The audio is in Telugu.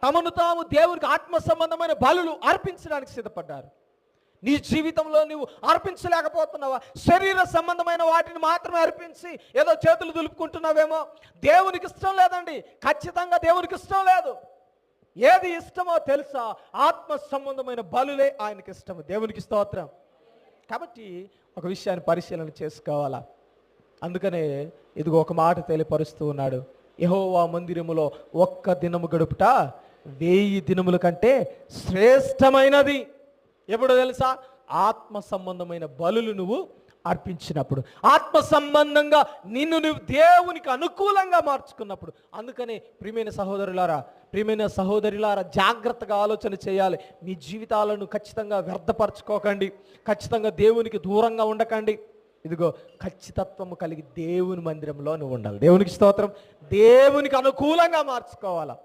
తమను తాము దేవునికి ఆత్మ సంబంధమైన బలులు అర్పించడానికి సిద్ధపడ్డారు. నీ జీవితంలో నువ్వు అర్పించలేకపోతున్నావా? శరీర సంబంధమైన వాటిని మాత్రమే అర్పించి ఏదో చేతులు దులుపుకుంటున్నావేమో. దేవునికి ఇష్టం లేదండి, ఖచ్చితంగా దేవునికి ఇష్టం లేదు. ఏది ఇష్టమో తెలుసా? ఆత్మ సంబంధమైన బలులే ఆయనకి ఇష్టము. దేవునికి స్తోత్రం. కాబట్టి ఒక విషయాన్ని పరిశీలన చేసుకోవాలా. అందుకనే ఇదిగో ఒక మాట తెలియపరుస్తూ ఉన్నాడు. యెహోవా మందిరములో ఒక్క దినము గడుపుట 1000 దినముల కంటే శ్రేష్టమైనది. ఎప్పుడు తెలుసా? ఆత్మ సంబంధమైన బలులు నువ్వు అర్పించినప్పుడు, ఆత్మ సంబంధంగా నిన్ను నువ్వు దేవునికి అనుకూలంగా మార్చుకున్నప్పుడు. అందుకనే ప్రియమైన సహోదరులారా జాగ్రత్తగా ఆలోచన చేయాలి. మీ జీవితాలను ఖచ్చితంగా వ్యర్థపరచుకోకండి, ఖచ్చితంగా దేవునికి దూరంగా ఉండకండి. ఇదిగో ఖచ్చితత్వము కలిగి దేవుని మందిరంలో నువ్వు ఉండాలి. దేవునికి స్తోత్రం. దేవునికి అనుకూలంగా మార్చుకోవాలా.